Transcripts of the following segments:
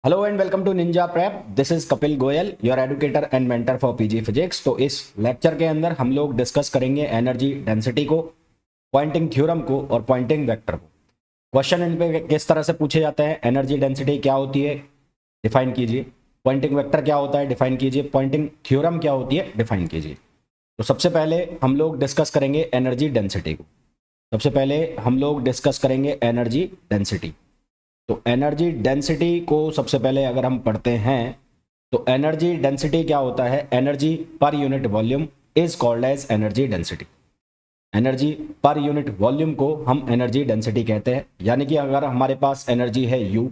Hello and welcome to Ninja Prep. This is Kapil Goyal, your educator and mentor for PG physics. तो इस lecture के अंदर हम लोग डिस्कस करेंगे एनर्जी डेंसिटी को, पॉइंटिंग थ्योरम को और पॉइंटिंग वेक्टर को। क्वेश्चन इन पे किस तरह से पूछे जाते हैं, एनर्जी डेंसिटी क्या होती है डिफाइन कीजिए, पॉइंटिंग वेक्टर क्या होता है डिफाइन कीजिए, पॉइंटिंग थ्योरम क्या होती है डिफाइन कीजिए। तो सबसे पहले हम लोग डिस्कस करेंगे एनर्जी डेंसिटी को। सबसे पहले हम लोग डिस्कस करेंगे एनर्जी डेंसिटी। तो एनर्जी डेंसिटी को सबसे पहले अगर हम पढ़ते हैं तो एनर्जी डेंसिटी क्या होता है, एनर्जी पर unit volume is called as energy density. Energy पर यूनिट वॉल्यूम को हम एनर्जी डेंसिटी कहते हैं। यानी कि अगर हमारे पास एनर्जी है U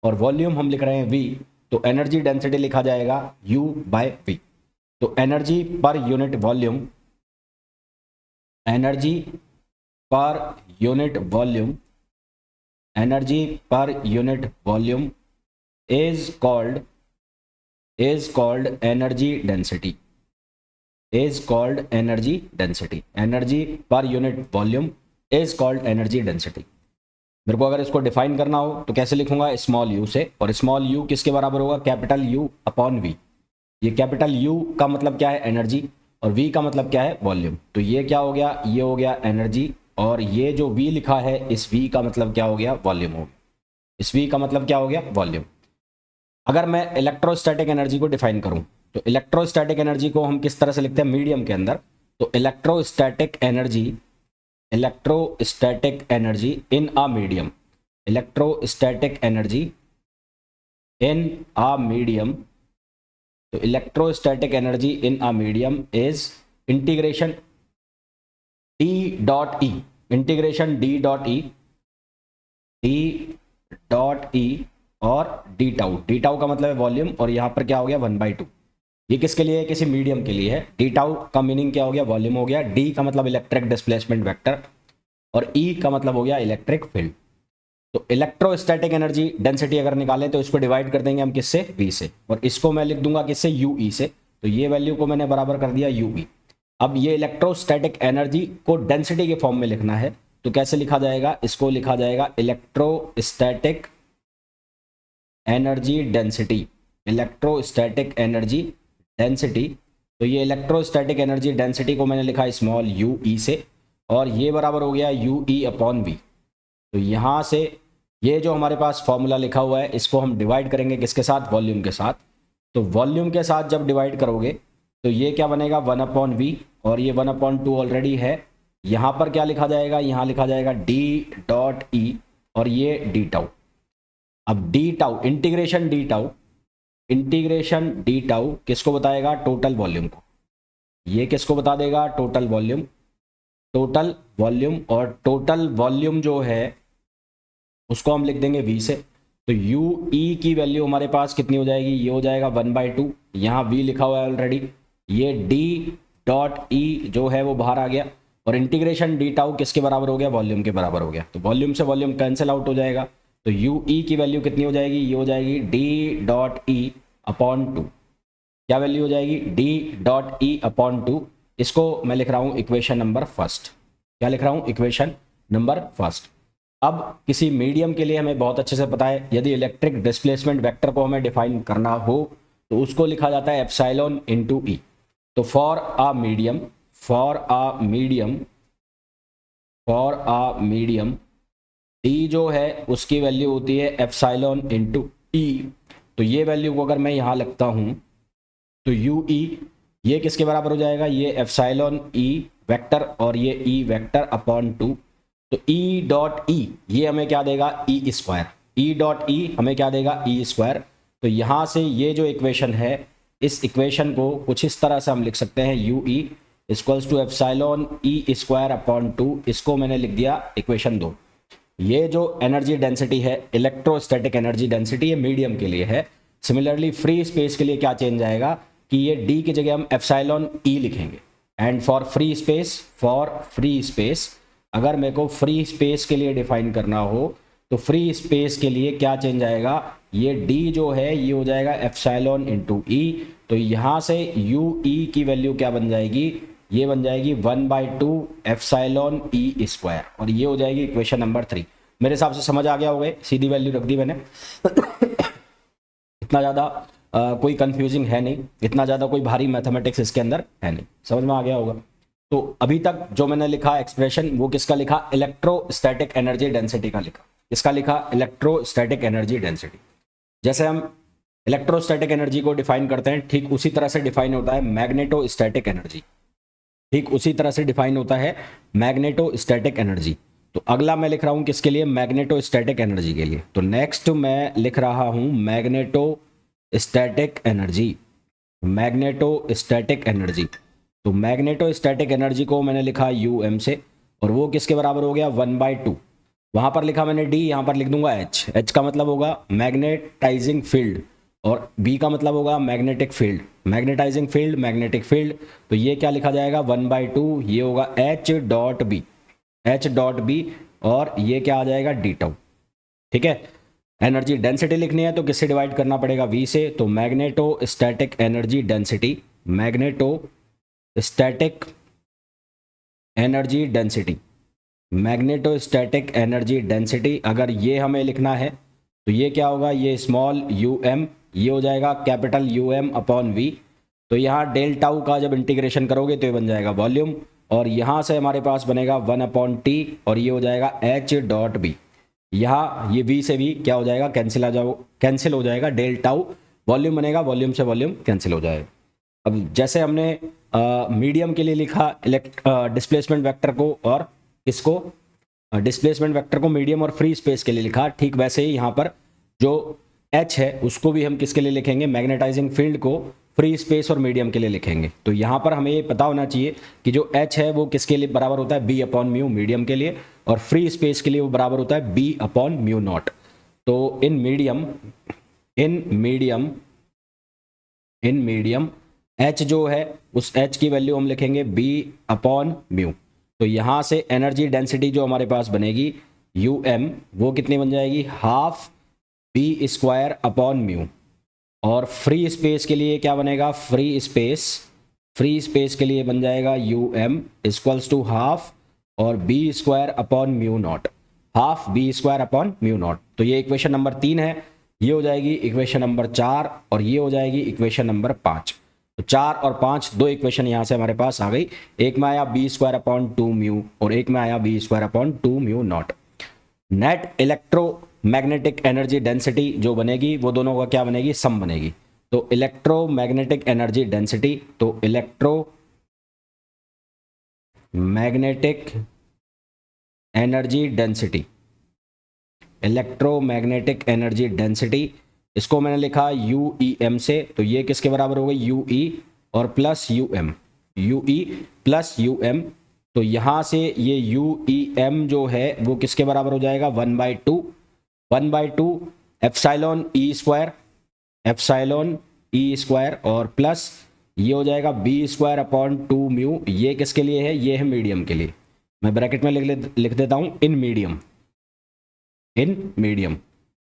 और वॉल्यूम हम लिख रहे हैं V, तो एनर्जी डेंसिटी लिखा जाएगा U/V। तो एनर्जी पर यूनिट वॉल्यूम, एनर्जी पर यूनिट वॉल्यूम, एनर्जी पर unit volume is called energy density, is called energy density. Energy पर unit volume is called energy density. मेरे को अगर इसको डिफाइन करना हो तो कैसे लिखूंगा, स्मॉल u से। और स्मॉल u किसके बराबर होगा, कैपिटल U अपॉन V। ये कैपिटल U का मतलब क्या है, एनर्जी, और V का मतलब क्या है, वॉल्यूम। तो ये क्या हो गया, ये हो गया एनर्जी, और ये जो V लिखा है इस V का मतलब क्या हो गया, वॉल्यूम हो गया। इस V का मतलब क्या हो गया, वॉल्यूम। अगर मैं इलेक्ट्रोस्टैटिक एनर्जी को डिफाइन करूं तो इलेक्ट्रोस्टैटिक एनर्जी को हम किस तरह से लिखते हैं, मीडियम के अंदर। तो electrostatic energy in a medium, electrostatic energy in a medium. तो electrostatic energy in a medium is integration D dot E, integration D dot E और डी टाउ का मतलब है वॉल्यूम, और यहां पर क्या हो गया 1/2। ये किसके लिए है, किसी मीडियम के लिए है। डी टाउ का मीनिंग क्या हो गया, वॉल्यूम हो गया। डी का मतलब इलेक्ट्रिक डिस्प्लेसमेंट वेक्टर, और ई का मतलब हो गया इलेक्ट्रिक फील्ड। तो इलेक्ट्रोस्टैटिक एनर्जी डेंसिटी अगर निकालें तो इसको डिवाइड कर देंगे हम किससे, V से, और इसको मैं लिख दूंगा किससे, UE से। तो ये वैल्यू को मैंने बराबर कर दिया UE। अब ये इलेक्ट्रोस्टैटिक एनर्जी को डेंसिटी के फॉर्म में लिखना है, तो कैसे लिखा जाएगा, इसको लिखा जाएगा electrostatic energy density, electrostatic energy density. तो ये इलेक्ट्रोस्टैटिक एनर्जी डेंसिटी को मैंने लिखा स्मॉल UE से, और ये बराबर हो गया UE अपॉन V। तो यहाँ से ये जो हमारे पास फॉर्मूला लिखा हुआ है इसको हम डिवाइड करेंगे किसके साथ, वॉल्यूम के साथ। तो वॉल्यूम के साथ जब डिवाइड करोगे तो ये क्या बनेगा, 1/V, और ये 1/2 ऑलरेडी है। यहाँ पर क्या लिखा जाएगा, यहाँ लिखा जाएगा D डॉट E, और ये डी टाउ। अब D tau, integration D tau किसको बताएगा, टोटल वॉल्यूम को। ये किसको बता देगा, टोटल वॉल्यूम, और टोटल वॉल्यूम जो है उसको हम लिख देंगे V से। तो UE की वैल्यू हमारे पास कितनी हो जाएगी, ये हो जाएगा 1/2। यहाँ V लिखा हुआ है ऑलरेडी, ये D डॉट E जो है वो बाहर आ गया, और इंटीग्रेशन डी टाउ किसके बराबर हो गया, वॉल्यूम के बराबर हो गया। तो वॉल्यूम से वॉल्यूम कैंसिल आउट हो जाएगा। तो UE की वैल्यू कितनी हो जाएगी, ये हो जाएगी D डॉट E अपॉन 2। क्या वैल्यू हो जाएगी, D डॉट E अपॉन 2। इसको मैं लिख रहा हूं इक्वेशन नंबर फर्स्ट। क्या लिख रहा हूं, इक्वेशन नंबर फर्स्ट। अब किसी मीडियम के लिए हमें बहुत अच्छे से पता है, यदि इलेक्ट्रिक डिस्प्लेसमेंट वेक्टर को हमें डिफाइन करना हो तो उसको लिखा जाता है एप्सिलॉन इनटू E। तो फॉर अ मीडियम D जो है उसकी वैल्यू होती है एप्सिलॉन इनटू E। तो ये वैल्यू को अगर मैं यहाँ लिखता हूँ तो UE ये किसके बराबर हो जाएगा, ये एप्सिलॉन E वेक्टर, और ये E वेक्टर अपॉन 2। तो E डॉट E ये हमें क्या देगा, E square. E dot E हमें क्या देगा, E स्क्वायर। तो यहाँ से ये जो इक्वेशन है, इस इक्वेशन को कुछ इस तरह से हम लिख सकते हैं, UE equals to epsilon E square upon 2। इसको मैंने लिख दिया इक्वेशन 2। ये जो एनर्जी डेंसिटी है, इलेक्ट्रोस्टैटिक एनर्जी डेंसिटी, ये मीडियम के लिए है। सिमिलरली फ्री स्पेस के लिए क्या चेंज आएगा कि ये D की जगह हम एप्सिलॉन E लिखेंगे। एंड फॉर फ्री स्पेस, अगर मेरे को फ्री स्पेस के लिए डिफाइन करना हो तो फ्री स्पेस के लिए क्या चेंज आएगा, ये D जो है ये हो जाएगा एप्सिलॉन इनटू E। तो यहाँ से UE की वैल्यू क्या बन जाएगी, ये बन जाएगी 1/2 एप्सिलॉन E स्क्वायर, और ये हो जाएगी इक्वेशन नंबर 3। मेरे हिसाब से समझ आ गया होगा, सीधी वैल्यू रख दी मैंने। इतना ज़्यादा कोई कंफ्यूजिंग है नहीं, इतना ज़्यादा कोई भारी मैथमेटिक्स इसके अंदर है नहीं, समझ में आ गया होगा। तो अभी तक जो मैंने लिखा एक्सप्रेशन वो किसका लिखा, इलेक्ट्रोस्टैटिक एनर्जी डेंसिटी का लिखा। किसका लिखा, इलेक्ट्रोस्टैटिक एनर्जी डेंसिटी। जैसे हम इलेक्ट्रोस्टैटिक एनर्जी को डिफाइन करते हैं ठीक उसी तरह से डिफाइन होता है मैग्नेटोस्टैटिक एनर्जी, ठीक उसी तरह से डिफाइन होता है मैग्नेटोस्टैटिक एनर्जी। तो अगला मैं लिख रहा हूं किसके लिए, मैग्नेटोस्टैटिक एनर्जी के लिए। तो नेक्स्ट मैं लिख रहा हूं मैग्नेटोस्टैटिक एनर्जी, मैग्नेटोस्टैटिक एनर्जी। तो मैग्नेटोस्टैटिक एनर्जी को मैंने लिखा UM से, और वो किसके बराबर हो गया 1/2। वहां पर लिखा मैंने D, यहां पर लिख दूंगा H। H का मतलब होगा मैग्नेटाइजिंग फील्ड और B का मतलब होगा magnetic field, magnetising field, magnetic field. तो ये क्या लिखा जाएगा 1/2, ये होगा H.B, H.B, और ये क्या आ जाएगा D टाउ। ठीक है, एनर्जी डेंसिटी लिखनी है तो किससे डिवाइड करना पड़ेगा, V से। तो magnetostatic energy density, magnetostatic energy density, magnetostatic energy density, अगर ये हमें लिखना है तो ये क्या होगा, ये स्मॉल UM, ये हो जाएगा कैपिटल UM/V। तो यहाँ डेल टाउ का जब इंटीग्रेशन करोगे तो ये बन जाएगा वॉल्यूम, और यहाँ से हमारे पास बनेगा 1/T, और ये हो जाएगा H.B। यहाँ ये V से V क्या हो जाएगा, कैंसिल हो जाएगा, डेल टाउ वॉल्यूम बनेगा, वॉल्यूम से वॉल्यूम कैंसिल हो जाएगा। अब जैसे हमने मीडियम के लिए लिखा डिस्प्लेसमेंट वेक्टर को, और किसको, डिस्प्लेसमेंट वेक्टर को मीडियम और फ्री स्पेस के लिए लिखा, ठीक वैसे ही यहाँ पर जो H है उसको भी हम किसके लिए लिखेंगे, मैग्नेटाइजिंग फील्ड को फ्री स्पेस और मीडियम के लिए लिखेंगे। तो यहाँ पर हमें ये पता होना चाहिए कि जो H है वो किसके लिए बराबर होता है, B/μ मीडियम के लिए, और फ्री स्पेस के लिए वो बराबर होता है B/μ0। तो इन मीडियम H जो है उस H की वैल्यू हम लिखेंगे B/μ। तो यहाँ से एनर्जी डेंसिटी जो हमारे पास बनेगी UM, वो कितनी बन जाएगी, ½ B² और फ्री स्पेस के लिए क्या बनेगा, फ्री स्पेस के लिए बन जाएगा UM = ½ और B²/μ0, ½ B²/μ0। तो ये इक्वेशन नंबर 3 है, ये हो जाएगी इक्वेशन नंबर 4, और ये हो जाएगी इक्वेशन नंबर 5। तो 4 और 5 दो इक्वेशन यहाँ से हमारे पास आ गई, एक में आया B²/2μ और एक में आया B²/2μ0। Net electromagnetic energy density जो बनेगी वो दोनों का क्या बनेगी, सम बनेगी। तो इलेक्ट्रोमैग्नेटिक एनर्जी डेंसिटी, तो इलेक्ट्रोमैग्नेटिक एनर्जी डेंसिटी, इसको मैंने लिखा UEM से। तो ये किसके बराबर हो गई, UE और plus UM, UE plus UM। तो यहाँ से ये UEM जो है वो किसके बराबर हो जाएगा, 1/2 एप्सिलॉन E स्क्वायर और प्लस ये हो जाएगा B²/2μ। ये किसके लिए है, ये है मीडियम के लिए, मैं ब्रैकेट में लिख देता हूँ इन मीडियम,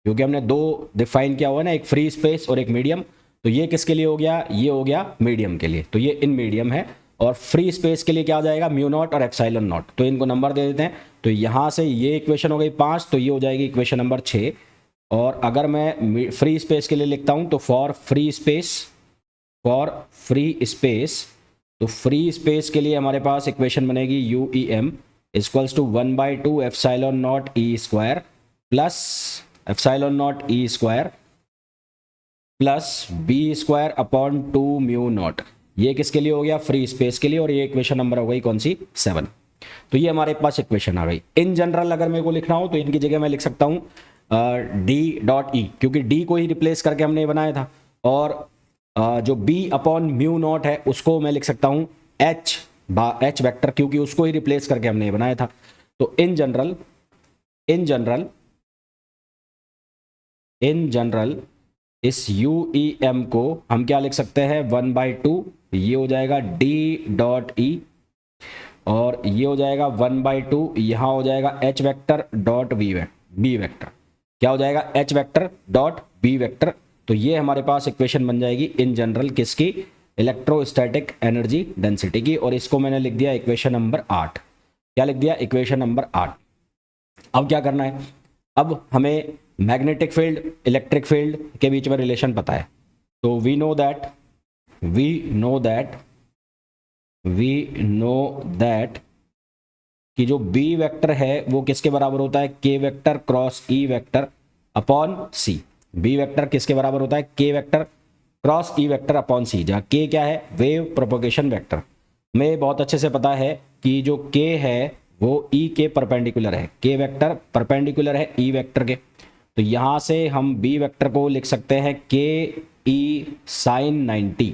क्योंकि हमने दो डिफाइन किया हुआ है ना, एक फ्री स्पेस और एक मीडियम। तो ये किसके लिए हो गया, ये हो गया मीडियम के लिए, तो ये इन मीडियम है। और फ्री स्पेस के लिए क्या आ जाएगा, μ0 और ε0। तो इनको नंबर दे देते हैं। तो यहाँ से ये इक्वेशन हो गई 5, तो ये हो जाएगी इक्वेशन नंबर 6। और अगर मैं फ्री स्पेस के लिए लिखता हूँ तो फॉर फ्री स्पेस के लिए हमारे पास इक्वेशन बनेगी UEM = 1/2 ε0 E square plus ε0 E square plus B²/2μ0। ये किसके लिए हो गया, फ्री स्पेस के लिए, और ये इक्वेशन नंबर हो गई कौन सी, 7। तो ये हमारे पास इक्वेशन आ गई। इन जनरल अगर मेरे को लिखना हो तो इनकी जगह मैं लिख सकता हूँ D.E, क्योंकि D को ही रिप्लेस करके हमने बनाया था, और जो B/μ0 है उसको मैं लिख सकता हूँ H वेक्टर, क्योंकि उसको ही रिप्लेस करके हमने बनाया था। तो इन जनरल इस UEM को हम क्या लिख सकते हैं, 1/2, ये हो जाएगा D.E, और ये हो जाएगा 1/2, यहाँ हो जाएगा H vector dot B vector, क्या हो जाएगा, H vector dot B vector. तो ये हमारे पास इक्वेशन बन जाएगी इन जनरल किसकी, इलेक्ट्रोस्टैटिक एनर्जी डेंसिटी की, और इसको मैंने लिख दिया इक्वेशन नंबर 8। क्या लिख दिया, इक्वेशन नंबर 8। अब क्या करना है, अब हमें मैग्नेटिक फील्ड इलेक्ट्रिक फील्ड के बीच में रिलेशन पता है। तो वी नो दैट कि जो बी वेक्टर है वो किसके बराबर होता है, K vector cross E vector upon C. B vector किसके बराबर होता है, K vector cross E vector upon C, जहाँ के क्या है, वेव प्रोपोगेशन वेक्टर। में बहुत अच्छे से पता है कि जो के है वो ई के परपेंडिकुलर है, के वेक्टर परपेंडिकुलर है ई वेक्टर के। तो यहाँ से हम बी वेक्टर को लिख सकते हैं के ई साइन 90,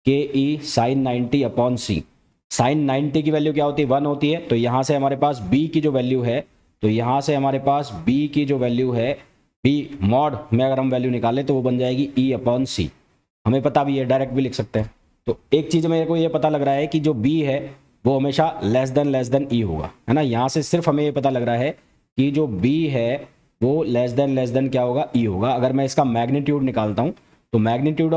के ई साइन 90 अपॉन सी। साइन 90 की वैल्यू क्या होती है, 1 होती है। तो यहाँ से हमारे पास b की जो वैल्यू है, तो यहाँ से हमारे पास b की जो वैल्यू है, b मॉड में अगर हम वैल्यू निकालें तो वो बन जाएगी e अपॉन सी। हमें पता भी है, डायरेक्ट भी लिख सकते हैं। तो एक चीज़ मेरे को ये पता लग रहा है कि जो b है वो हमेशा लेस देन e होगा, है ना। यहाँ से सिर्फ हमें ये पता लग रहा है कि जो b है वो लेस देन क्या होगा, e होगा। अगर मैं इसका मैग्नीट्यूड निकालता हूँ तो magnitude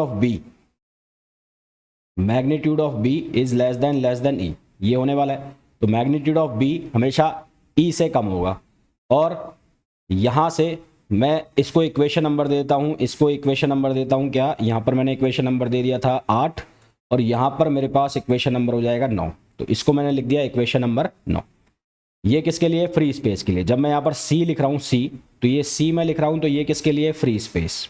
of b is less than e, ये होने वाला है। तो मैग्नीट्यूड ऑफ b हमेशा e से कम होगा। और यहाँ से मैं इसको इक्वेशन नंबर देता हूँ, क्या, यहाँ पर मैंने इक्वेशन नंबर दे दिया था 8 और यहाँ पर मेरे पास इक्वेशन नंबर हो जाएगा 9। तो इसको मैंने लिख दिया इक्वेशन नंबर 9। ये किसके लिए, फ्री स्पेस के लिए। जब मैं यहाँ पर c लिख रहा हूँ, c, तो ये c मैं लिख रहा हूँ, तो ये किसके लिए, फ्री स्पेस,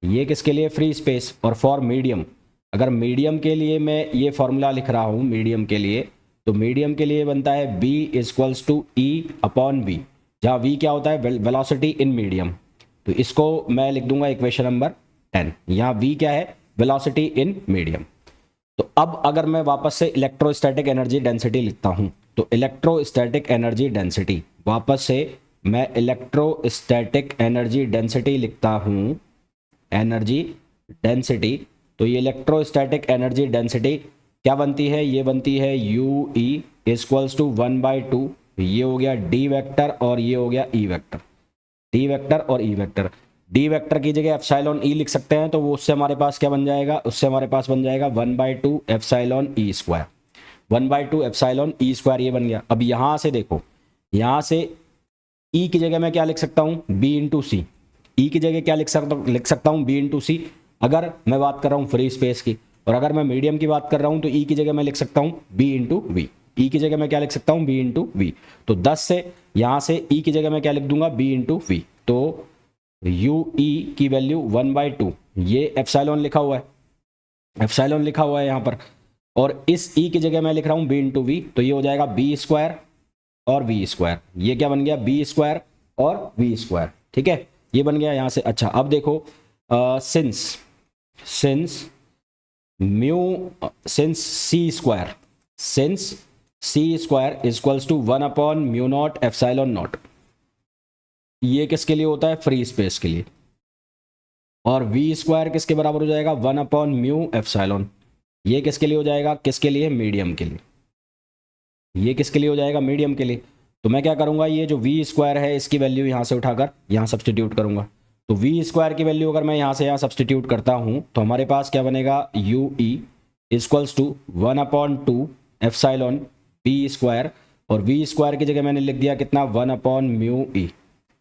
ये किसके लिए, फ्री स्पेस। और फॉर मीडियम, अगर मीडियम के लिए मैं ये फॉर्मूला लिख रहा हूँ मीडियम के लिए, तो मीडियम के लिए बनता है b equals to e upon v, जहाँ v क्या होता है, वेलोसिटी इन मीडियम। तो इसको मैं लिख दूंगा इक्वेशन नंबर 10। यहाँ v क्या है, वेलोसिटी इन मीडियम। तो अब अगर मैं वापस से इलेक्ट्रोस्टैटिक एनर्जी डेंसिटी लिखता हूँ, तो इलेक्ट्रोस्टैटिक एनर्जी डेंसिटी, वापस से मैं इलेक्ट्रोस्टैटिक एनर्जी डेंसिटी लिखता हूँ, एनर्जी डेंसिटी। तो ये इलेक्ट्रोस्टैटिक एनर्जी डेंसिटी क्या बनती है, ये बनती है यू ई इक्वल्स टू 1/2, ये हो गया डी वेक्टर और ये हो गया ई वेक्टर, डी वेक्टर और ई वेक्टर। डी वेक्टर की जगह एप्सिलॉन ई लिख सकते हैं, तो वो उससे हमारे पास क्या बन जाएगा, उससे हमारे पास बन जाएगा 1/2 epsilon E square, 1/2 epsilon E square, ये बन गया। अब यहाँ से देखो, यहाँ से ई की जगह मैं क्या लिख सकता हूँ, बी इंटू सी। ई की जगह क्या लिख सकता हूँ, बी इंटू सी, अगर मैं बात कर रहा हूँ फ्री स्पेस की। और अगर मैं मीडियम की बात कर रहा हूँ तो ई की जगह मैं लिख सकता हूँ बी इंटू वी। ई की जगह मैं क्या लिख सकता हूँ, बी इंटू वी। तो 10 से यहाँ से ई की जगह मैं क्या लिख दूंगा, बी इंटू वी। तो यू ई की वैल्यू 1/2, ये एप्सिलॉन लिखा हुआ है, यहाँ पर। और इस ई की जगह मैं लिख रहा हूँ बी इंटू वी, तो ये हो जाएगा बी स्क्वायर और वी स्क्वायर। ये क्या बन गया, बी स्क्वायर और वी स्क्वायर, ठीक है, ये बन गया यहाँ से। अच्छा, अब देखो, since C square equals to 1/μ0 epsilon naught, ये किसके लिए होता है, फ्री स्पेस के लिए। और वी स्क्वायर किसके बराबर हो जाएगा, 1/μ एप्सिलॉन, ये किसके लिए हो जाएगा, किसके लिए, मीडियम के लिए। ये किसके लिए हो जाएगा, मीडियम के लिए। तो मैं क्या करूंगा, ये जो वी स्क्वायर है इसकी वैल्यू यहाँ से उठाकर यहाँ सब्सटीट्यूट करूंगा। तो वी स्क्वायर की वैल्यू अगर मैं यहाँ से यहाँ सब्सटीट्यूट करता हूँ तो हमारे पास क्या बनेगा, U E equals to 1/2 epsilon P square, और वी स्क्वायर की जगह मैंने लिख दिया कितना, 1/μ ई।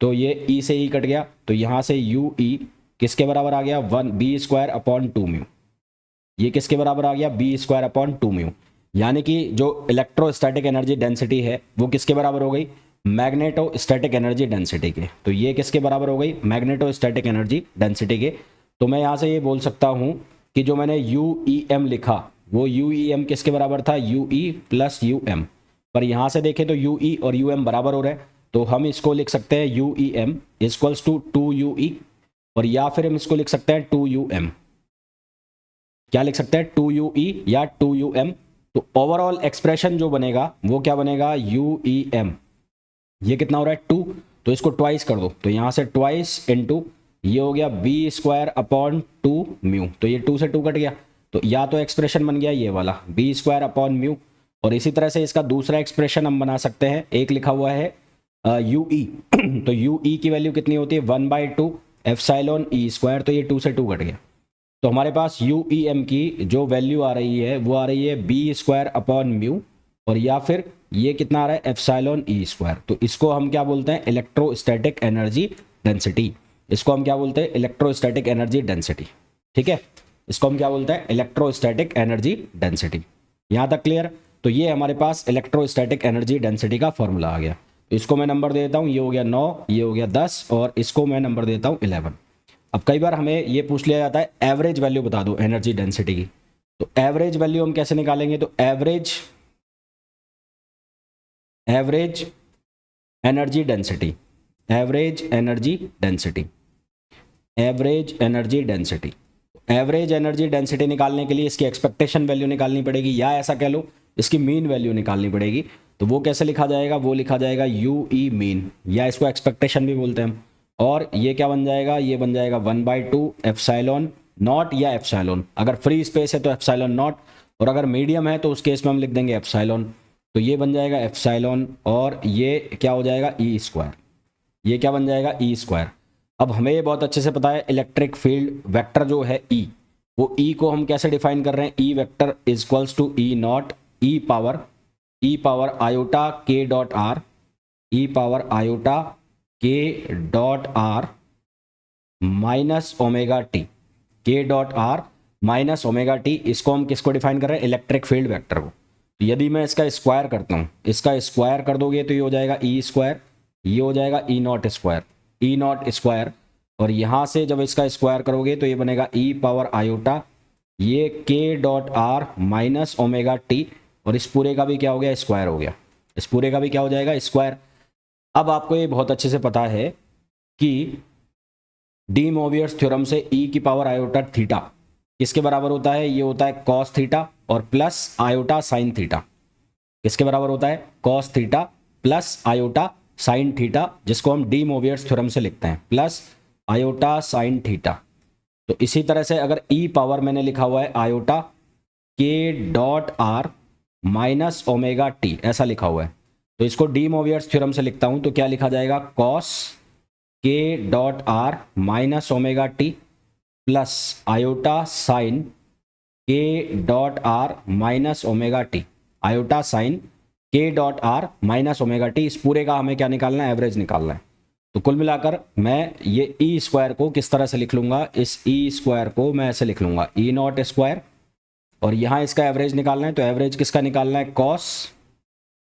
तो ये ई से ई कट गया, तो यहाँ से यू ई किसके बराबर आ गया, 1 बी स्क्वायर अपॉन 2μ। ये किसके बराबर आ गया, बी स्क्वायर अपॉन 2μ। यानी कि जो इलेक्ट्रोस्टैटिक एनर्जी डेंसिटी है वो किसके बराबर हो गई, मैग्नेटोस्टैटिक एनर्जी डेंसिटी के। तो ये किसके बराबर हो गई, मैग्नेटोस्टैटिक एनर्जी डेंसिटी के। तो मैं यहाँ से ये बोल सकता हूँ कि जो मैंने यू ई एम लिखा वो यू ई एम किसके बराबर था, U E plus U M. पर यहाँ से देखें तो यू ई और यू एम बराबर हो रहे हैं, तो हम इसको लिख सकते हैं U E M equals to 2u E, और या फिर हम इसको लिख सकते हैं 2um। क्या लिख सकते हैं, 2u ई या 2um। तो ओवरऑल एक्सप्रेशन जो बनेगा वो क्या बनेगा, UEM। ये कितना हो रहा है, 2, तो इसको ट्वाइस कर दो, तो यहाँ से ट्वाइस इनटू ये हो गया बी स्क्वायर अपॉन 2μ। तो ये 2 से 2 कट गया, तो या तो एक्सप्रेशन बन गया ये वाला बी स्क्वायर अपॉन म्यू। और इसी तरह से इसका दूसरा एक्सप्रेशन हम बना सकते हैं, एक लिखा हुआ है UE। तो UE की वैल्यू कितनी होती है, 1/2 एप्सिलॉन ई स्क्वायर। तो ये 2 से 2 कट गया, तो हमारे पास UEM की जो वैल्यू आ रही है वो आ रही है बी स्क्वायर अपॉन म्यू, और या फिर ये कितना आ रहा है, एप्सिलॉन ई स्क्वायर। तो इसको हम क्या बोलते हैं, इलेक्ट्रोस्टैटिक एनर्जी डेंसिटी। इसको हम क्या बोलते हैं? Electrostatic energy density. ठीक है, इसको हम क्या बोलते हैं? Electrostatic energy density. यहाँ तक क्लियर? तो ये हमारे पास इलेक्ट्रोस्टैटिक एनर्जी डेंसिटी का फॉर्मूला आ गया। तो इसको मैं नंबर देता हूँ, ये हो गया 9, ये हो गया 10 और इसको मैं नंबर देता हूँ 11। अब कई बार हमें ये पूछ लिया जाता है एवरेज वैल्यू बता दो एनर्जी डेंसिटी की। तो एवरेज वैल्यू हम कैसे निकालेंगे? तो average energy density, average energy density, average energy density. Average energy density निकालने के लिए इसकी एक्सपेक्टेशन वैल्यू निकालनी पड़ेगी, या ऐसा कह लो इसकी मीन वैल्यू निकालनी पड़ेगी। तो वो कैसे लिखा जाएगा? वो लिखा जाएगा यू ई मीन, या इसको एक्सपेक्टेशन भी बोलते हैं हम। और ये क्या बन जाएगा? ये बन जाएगा 1/2 एप्सिलॉन नॉट या एप्सिलॉन। अगर फ्री स्पेस है तो एप्सिलॉन नॉट, और अगर मीडियम है तो उस केस में हम लिख देंगे एप्सिलॉन। तो ये बन जाएगा एप्सिलॉन और ये क्या हो जाएगा? E square. ये क्या बन जाएगा? E square. अब हमें ये बहुत अच्छे से पता है इलेक्ट्रिक फील्ड वेक्टर जो है ई, वो ई को हम कैसे डिफाइन कर रहे हैं? E vector is equals to E naught E power iota K dot R, E power iota K dot R minus omega T, K dot R minus omega T. इसको हम किसको डिफाइन कर रहे हैं? इलेक्ट्रिक फील्ड वेक्टर को। तो यदि मैं इसका स्क्वायर करता हूँ, इसका स्क्वायर कर दोगे तो ये हो जाएगा ई स्क्वायर, ये हो जाएगा E naught square, E naught square. और यहाँ से जब इसका स्क्वायर करोगे तो ये बनेगा ई पावर आयोटा ये के dot R minus omega T, और इस पूरे का भी क्या हो गया? स्क्वायर हो गया। इस पूरे का भी क्या हो जाएगा? स्क्वायर। अब आपको ये बहुत अच्छे से पता है कि डी मोवियर्स थ्योरम से ई की पावर आयोटा थीटा किसके बराबर होता है? ये होता है कॉस थीटा और प्लस आयोटा साइन थीटा। किसके बराबर होता है? Cos theta plus iota sine theta, जिसको हम डी मोवियर्स थ्योरम से लिखते हैं, प्लस आयोटा साइन थीटा। तो इसी तरह से अगर ई पावर मैंने लिखा हुआ है iota K dot R minus omega T, ऐसा लिखा हुआ है, तो इसको डी मोवियर्स थ्योरम से लिखता हूं तो क्या लिखा जाएगा? Cos K dot R minus omega T plus iota sine K dot R minus omega T, iota sine K dot R minus omega T. इस पूरे का हमें क्या निकालना है? एवरेज निकालना है। तो कुल मिलाकर मैं ये ई स्क्वायर को किस तरह से लिख लूंगा? इस ई स्क्वायर को मैं ऐसे लिख लूंगा ई नॉट स्क्वायर, और यहाँ इसका एवरेज निकालना है। तो एवरेज किसका निकालना है? Cos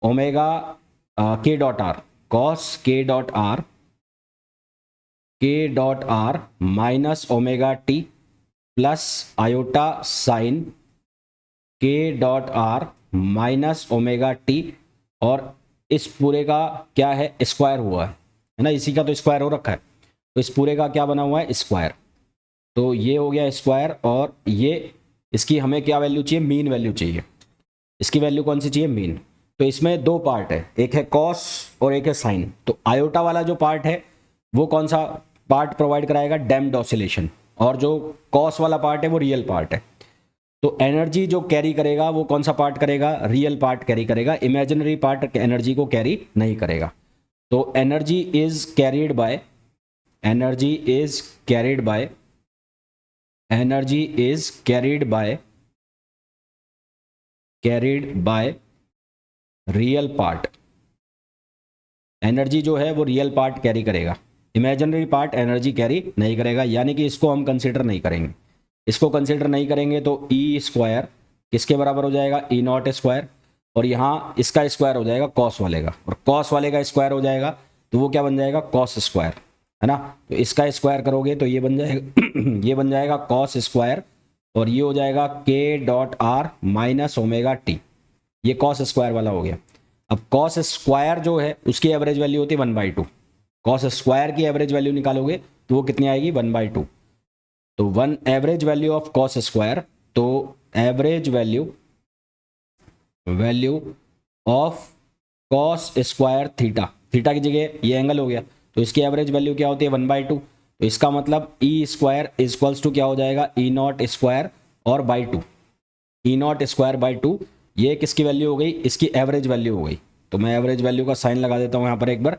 omega K dot R, cos K dot R, K dot R minus omega T plus iota sine K dot R minus omega T, और इस पूरे का क्या है? स्क्वायर हुआ है ना, इसी का तो स्क्वायर हो रखा है, तो इस पूरे का क्या बना हुआ है? स्क्वायर। तो ये हो गया स्क्वायर, और ये इसकी हमें क्या वैल्यू चाहिए? मीन वैल्यू चाहिए। इसकी वैल्यू कौन सी चाहिए? मीन। तो इसमें दो पार्ट है, एक है कॉस और एक है साइन। तो आयोटा वाला जो पार्ट है वो कौन सा पार्ट प्रोवाइड कराएगा? Damped oscillation. और जो कॉस वाला पार्ट है वो रियल पार्ट है। तो एनर्जी जो कैरी करेगा वो कौन सा पार्ट करेगा? रियल पार्ट कैरी करेगा, इमेजिनरी पार्ट एनर्जी को कैरी नहीं करेगा। तो energy is carried bye, energy is carried bye, energy is carried by real part. Energy जो है वो रियल पार्ट कैरी करेगा, इमेजिनरी पार्ट एनर्जी कैरी नहीं करेगा, यानी कि इसको हम कंसीडर नहीं करेंगे। इसको कंसीडर नहीं करेंगे तो ई स्क्वायर किसके बराबर हो जाएगा? ई नॉट स्क्वायर, और यहाँ इसका स्क्वायर हो जाएगा कॉस वाले का, और कॉस वाले का स्क्वायर हो जाएगा तो वो क्या बन जाएगा? कॉस स्क्वायर, है ना। तो इसका स्क्वायर करोगे तो ये बन जाएगा ये बन जाएगा कॉस स्क्वायर, और ये हो जाएगा के dot R minus omega T. ये कॉस स्क्वायर वाला हो गया। अब कॉस स्क्वायर जो है उसकी एवरेज वैल्यू होती है 1/2। कॉस स्क्वायर की एवरेज वैल्यू निकालोगे तो वो कितनी आएगी? 1/2। तो one average value of cos square, तो average value of cos square theta, theta की जगह ये एंगल हो गया, तो इसकी एवरेज वैल्यू क्या होती है? 1/2। तो इसका मतलब E square is equals to क्या हो जाएगा? ई नॉट स्क्वायर और by 2, E naught square by 2। ये किसकी वैल्यू हो गई? इसकी एवरेज वैल्यू हो गई। तो मैं एवरेज वैल्यू का साइन लगा देता हूँ यहाँ पर एक बार।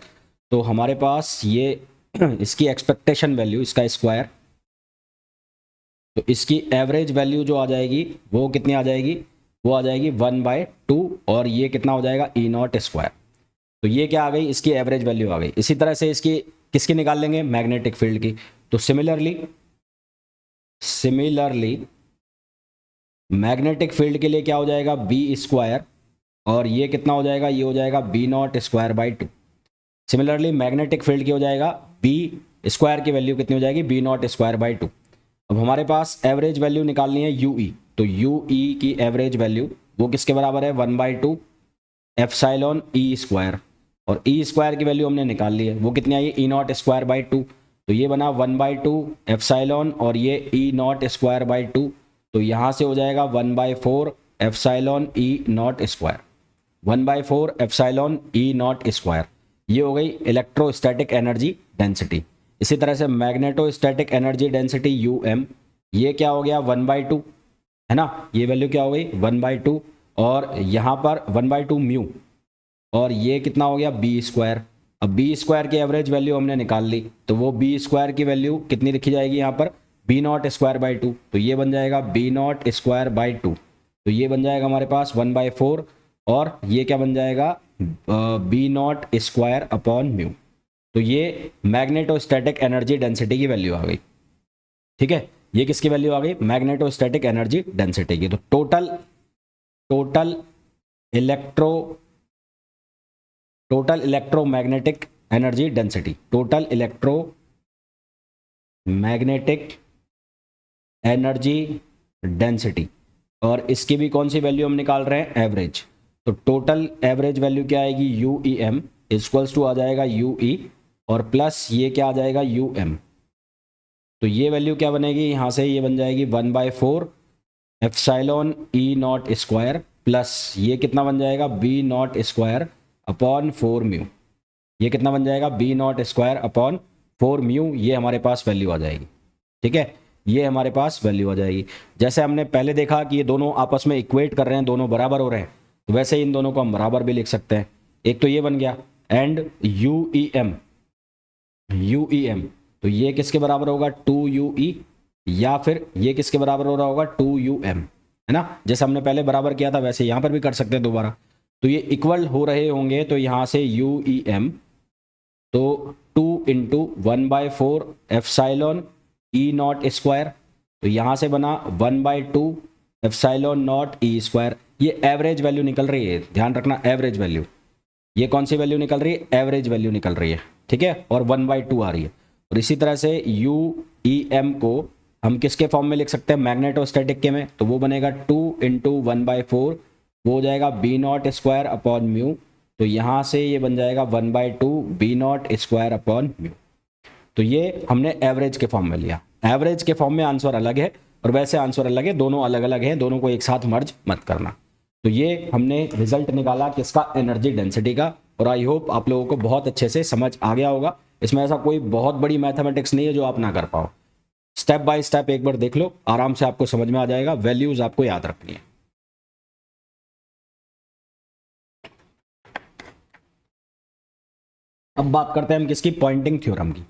तो हमारे पास ये इसकी एक्सपेक्टेशन वैल्यू, इसका स्क्वायर, तो इसकी एवरेज वैल्यू जो आ जाएगी वो कितनी आ जाएगी? वो आ जाएगी 1/2, और ये कितना हो जाएगा? E naught square. तो ये क्या आ गई? इसकी एवरेज वैल्यू आ गई। इसी तरह से इसकी किसकी निकाल लेंगे, मैग्नेटिक फील्ड की। तो सिमिलरली मैग्नेटिक फील्ड के लिए क्या हो जाएगा, बी स्क्वायर, और ये कितना हो जाएगा, ये हो जाएगा B naught square by 2। Similarly magnetic field की हो जाएगा बी स्क्वायर की वैल्यू कितनी हो जाएगी, बी नॉट स्क्वायर बाई 2। अब हमारे पास एवरेज वैल्यू निकालनी है यू ई, तो यू ई की एवरेज वैल्यू वो किसके बराबर है, 1/2 एप्सिलॉन ई स्क्वायर, और ई स्क्वायर की वैल्यू हमने निकाल ली है, वो कितनी आई, ई नॉट स्क्वायर बाई 2। तो ये बना 1/2 एप्सिलॉन और ये ई नॉट स्क्वायर बाई 2, तो यहाँ से हो जाएगा 1/4 epsilon E naught square, 1/4 epsilon E naught square. ये हो गई इलेक्ट्रोस्टैटिक एनर्जी डेंसिटी। इसी तरह से magnetostatic energy density U M, ये क्या हो गया 1/2, है ना, ये वैल्यू क्या हो गई 1/2, और यहाँ पर 1/2 म्यू, और ये कितना हो गया बी स्क्वायर। अब बी स्क्वायर की एवरेज वैल्यू हमने निकाल ली, तो वो बी स्क्वायर की वैल्यू कितनी लिखी जाएगी यहाँ पर, बी नॉट स्क्वायर बाई 2, तो ये बन जाएगा बी नॉट स्क्वायर बाई 2, तो ये बन जाएगा हमारे पास 1/4, और ये क्या बन जाएगा B naught square upon mu. तो ये मैग्नेटोस्टैटिक एनर्जी डेंसिटी की वैल्यू आ गई। ठीक है, ये किसकी वैल्यू आ गई, मैग्नेटोस्टैटिक एनर्जी डेंसिटी की। तो total electromagnetic energy density, total electromagnetic energy density, और इसकी भी कौन सी वैल्यू हम निकाल रहे हैं, एवरेज। तो टोटल एवरेज वैल्यू क्या आएगी, U E M equals to आ जाएगा यू ई, और प्लस ये क्या आ जाएगा यू एम। तो ये वैल्यू क्या बनेगी, यहाँ से ये बन जाएगी 1/4 epsilon E naught square, plus ये कितना बन जाएगा B naught square upon 4 mu, ये कितना बन जाएगा B naught square upon 4 mu, ये हमारे पास वैल्यू आ जाएगी। ठीक है, ये हमारे पास वैल्यू आ जाएगी। जैसे हमने पहले देखा कि ये दोनों आपस में इक्वेट कर रहे हैं, दोनों बराबर हो रहे हैं, तो वैसे ही इन दोनों को हम बराबर भी लिख सकते हैं। एक तो ये बन गया, एंड यू ई एम, तो ये किसके बराबर होगा 2UE, या फिर ये किसके बराबर हो रहा होगा 2UM, है ना, जैसे हमने पहले बराबर किया था वैसे यहाँ पर भी कर सकते हैं दोबारा। तो ये इक्वल हो रहे होंगे, तो यहाँ से UEM, तो 2 × 1/4 एप्सिलॉन ई नॉट स्क्वायर, तो यहाँ से बना 1/2 एप्सिलॉन नॉट ई स्क्वायर। ये एवरेज वैल्यू निकल रही है, ध्यान रखना एवरेज वैल्यू, ये कौन सी वैल्यू निकल रही है, एवरेज वैल्यू निकल रही है। ठीक है, और 1/2 आ रही है। और इसी तरह से यू ई एम को हम किसके फॉर्म में लिख सकते हैं, मैग्नेटोस्टैटिक के में, तो वो बनेगा 2 × 1/4, वो हो जाएगा B naught square upon mu, तो यहाँ से ये बन जाएगा 1/2 B naught square upon mu. तो ये हमने एवरेज के फॉर्म में लिया। एवरेज के फॉर्म में आंसर अलग है और वैसे आंसर अलग है, दोनों अलग अलग हैं, दोनों को एक साथ मर्ज मत करना। तो ये हमने रिजल्ट निकाला किसका, एनर्जी डेंसिटी का, और आई होप आप लोगों को बहुत अच्छे से समझ आ गया होगा। इसमें ऐसा कोई बहुत बड़ी मैथमेटिक्स नहीं है जो आप ना कर पाओ। स्टेप बाय स्टेप एक बार देख लो, आराम से आपको समझ में आ जाएगा। वैल्यूज आपको याद रखनी है। अब बात करते हैं हम किसकी, पॉइंटिंग थ्योरम की।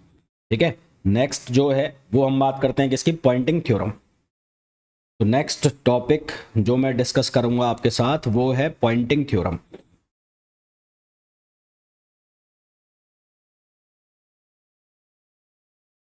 ठीक है, नेक्स्ट जो है वो हम बात करते हैं किसकी, पॉइंटिंग थ्योरम। तो नेक्स्ट टॉपिक जो मैं डिस्कस करूंगा आपके साथ वो है पॉइंटिंग थ्योरम।